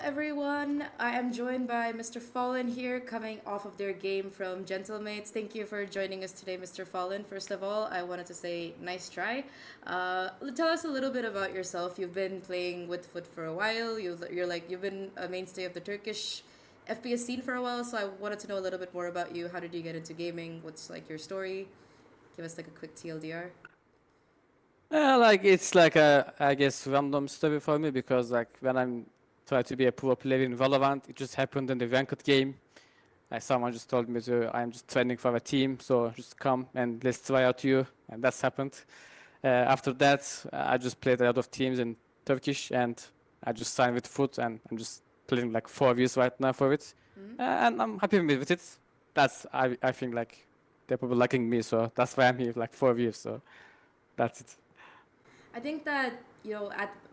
everyone. I am joined by MrFaliN here, coming off of their game from Gentlemates. Thank you for joining us today, MrFaliN. First of all, I wanted to say nice try. Tell us a little bit about yourself. You've been playing with FUT for a while. You've been a mainstay of the Turkish FPS scene for a while. So I wanted to know a little bit more about you. How did you get into gaming? What's like your story? Give us like a quick TLDR. It's like a, I guess, random story for me because like when I'm trying to be a pro player in Valorant, it just happened in the ranked game. Like someone just told me I'm just training for a team, so just come and let's try out you, and that's happened. After that, I just played a lot of teams in Turkish, and I just signed with FUT, and I'm just playing like 4 years right now for it, and I'm happy with it. I think like they're probably liking me, so that's why I'm here like 4 years. So that's it. I think that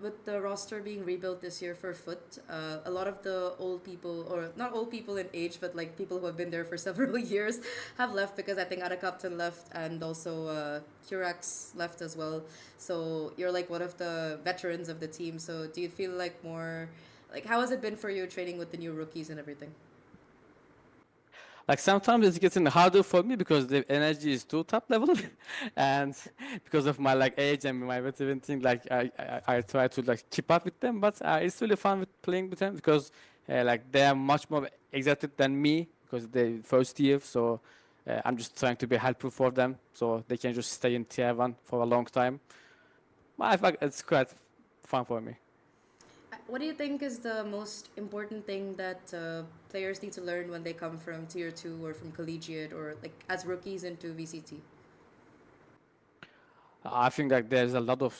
with the roster being rebuilt this year for FUT, a lot of the old people, or not old people in age, but like people who have been there for several years, have left because I think Ada Captain left and also Kurax left as well. So you're like one of the veterans of the team. So do you feel like more like how has it been for you training with the new rookies and everything? Like sometimes it's getting harder for me because the energy is too top level, and because of my like age and my veteran thing, like I try to like keep up with them. But it's really fun with playing with them because like they are much more excited than me because they first year. So I'm just trying to be helpful for them so they can just stay in tier one for a long time. But I think it's quite fun for me. What do you think is the most important thing that players need to learn when they come from tier 2 or from collegiate or like as rookies into VCT? I think like there's a lot of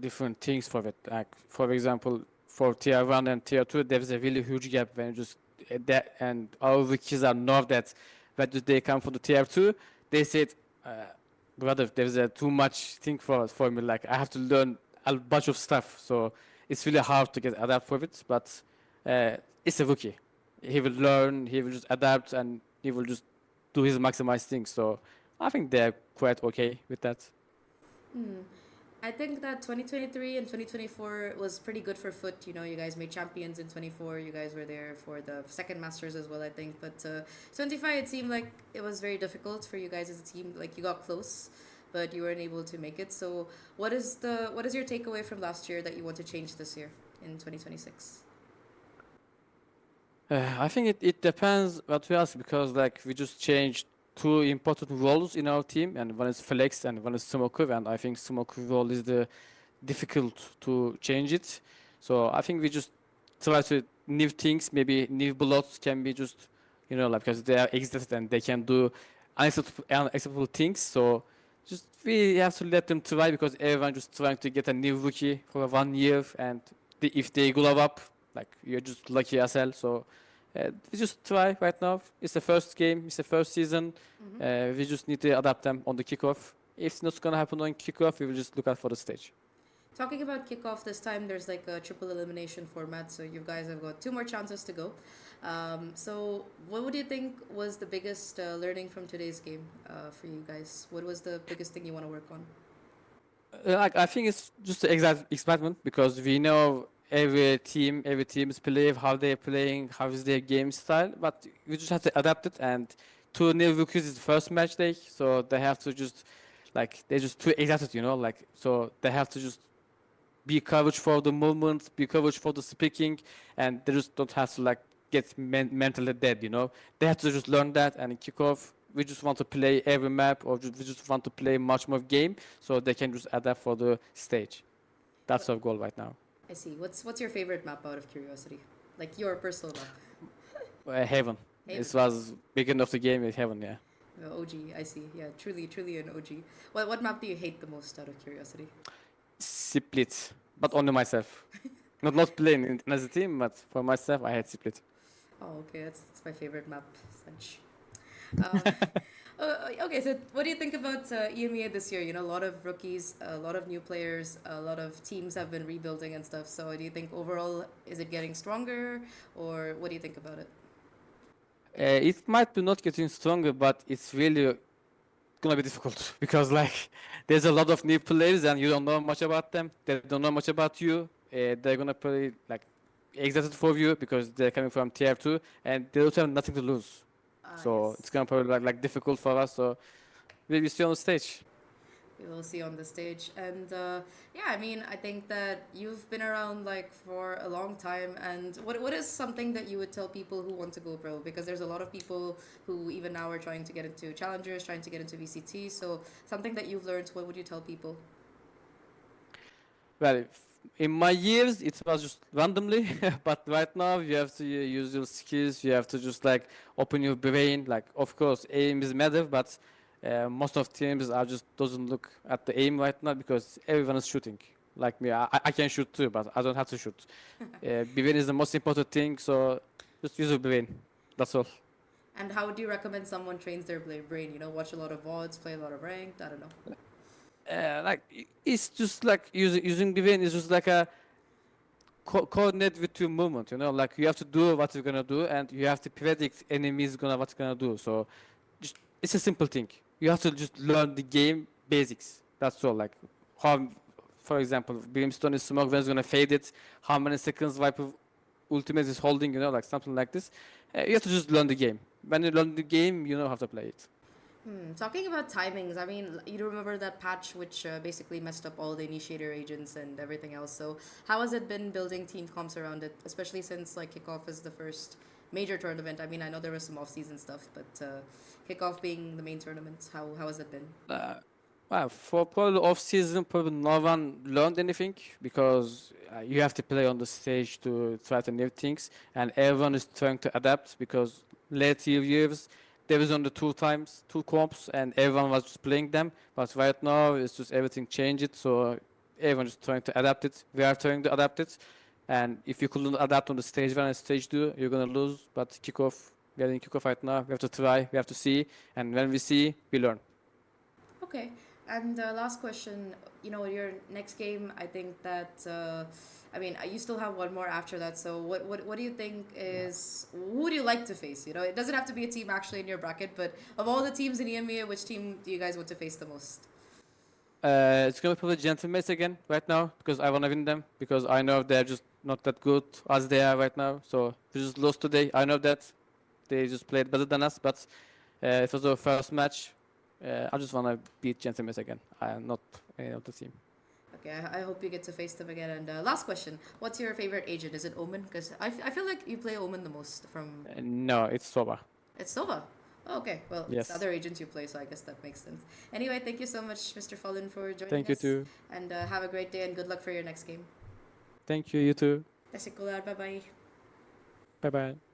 different things for it. Like for example, for tier one and tier two, there's a really huge gap when you just that and all the kids are know that when they come for the tier two, they said, brother, there's a too much thing for me. Like I have to learn a bunch of stuff, so it's really hard to get adapt for it. But it's a rookie. He will learn. He will just adapt, and he will just do his maximized things. So I think they're quite okay with that. I think that 2023 and 2024 was pretty good for FUT. You know, you guys made champions in 24. You guys were there for the second Masters as well, I think. But 25, it seemed like it was very difficult for you guys as a team. Like you got close, but you weren't able to make it. So what is your takeaway from last year that you want to change this year in 2026? I think it depends what we ask because like we just changed two important roles in our team and one is flex and one is smoker and I think smoker role is the difficult to change it. So I think we just try to new things, maybe new blocks can be just like because they are existed and they can do unacceptable things. So just we have to let them try because everyone just trying to get a new rookie for 1 year and if they glow up, like you're just lucky as hell. So we just try right now. It's the first game. It's the first season. We just need to adapt them on the kickoff. If it's not gonna happen on kickoff, we will just look out for the stage. Talking about kickoff this time, there's like a triple elimination format, so you guys have got two more chances to go. So, what would you think was the biggest learning from today's game for you guys? What was the biggest thing you want to work on? Like I think it's just the exact excitement because we know every team's play, how they're playing, how is their game style, but we just have to adapt it. And two new rookies is the first match day, so they have to just like they're just too excited, like so they have to just be coverage for the movement, be coverage for the speaking, and they just don't have to like get mentally dead. They have to just learn that and kick off. We just want to play every map, or we just want to play much more game, so they can just adapt for the stage. That's our goal right now. I see. What's your favorite map out of curiosity? Like your personal map? Heaven. Haven. This was beginning of the game with Heaven, yeah. OG, I see. Yeah, truly an OG. What map do you hate the most out of curiosity? Split, but only myself. not playing as a team, but for myself, I had Split. Oh, okay, that's my favorite map, Sench. Okay, so what do you think about EMEA this year? You know, a lot of rookies, a lot of new players, a lot of teams have been rebuilding and stuff. So do you think overall, is it getting stronger or what do you think about it? It might be not getting stronger, but it's really gonna be difficult because like there's a lot of new players and you don't know much about them. They don't know much about you. They're gonna play like excited for you because they're coming from tier 2 and they don't have nothing to lose. So Yes. it's gonna probably like difficult for us. So we'll see on the stage. We will see on the stage. And yeah, I mean, I think that you've been around like for a long time. And what is something that you would tell people who want to go pro? Because there's a lot of people who even now are trying to get into challengers, trying to get into VCT. So something that you've learned, what would you tell people? Well, in my years it was just randomly, but right now you have to use your skills. You have to just like open your brain. Like, of course, aim is matter, but most of teams are just doesn't look at the aim right now because everyone is shooting. Like me, I can shoot too, but I don't have to shoot. Brain is the most important thing, so just use your brain. That's all. And how would you recommend someone trains their brain? You know, watch a lot of VODs, play a lot of ranked. I don't know. Like it's just like using brain is just like a coordinate with your movement, you know, like you have to do what you're gonna do and you have to predict enemies gonna what's gonna do. So just it's a simple thing. You have to just learn the game basics. That's all. Like how, for example, Brimstone is smoke when it's gonna fade it, how many seconds Viper ultimate is holding, you know, like something like this. You have to just learn the game. When you learn the game, you know how to play it. Talking about timings, I mean, you remember that patch which basically messed up all the initiator agents and everything else. So how has it been building team comps around it, especially since like Kickoff is the first major tournament? I mean, I know there was some off-season stuff, but Kickoff being the main tournament, how has it been? Well, for probably off season, probably no one learned anything because you have to play on the stage to try to new things, and everyone is trying to adapt because later years there was only two comps, and everyone was just playing them. But right now, it's just everything changed, so everyone is trying to adapt it. We are trying to adapt it, and if you couldn't adapt on the stage 1 and stage 2, you're gonna lose. But kickoff, we are in kickoff right now. We have to try, we have to see, and when we see, we learn. Okay. And last question, you know, your next game, I think that, I mean, you still have one more after that. So what do you think is, who would you like to face? You know, it doesn't have to be a team actually in your bracket, but of all the teams in EMEA, which team do you guys want to face the most? It's gonna be probably Gentlemen again right now because I wanna win them because I know they're just not that good as they are right now. So we just lost today. I know that they just played better than us, but it was our first match. I just wanna beat Gentlemen again. I am not any of the team. Okay, I hope you get to face them again. And last question, what's your favorite agent? Is it Omen? Because I feel like you play Omen the most from... No, it's Soba. It's Sova. Oh, okay, well, it's Yes. the other agents you play, so I guess that makes sense. Anyway, thank you so much, MrFaliN, for joining Thank you us. too. And have a great day and good luck for your next game. Thank you. You too. Teşekkürler, bye bye. Bye bye.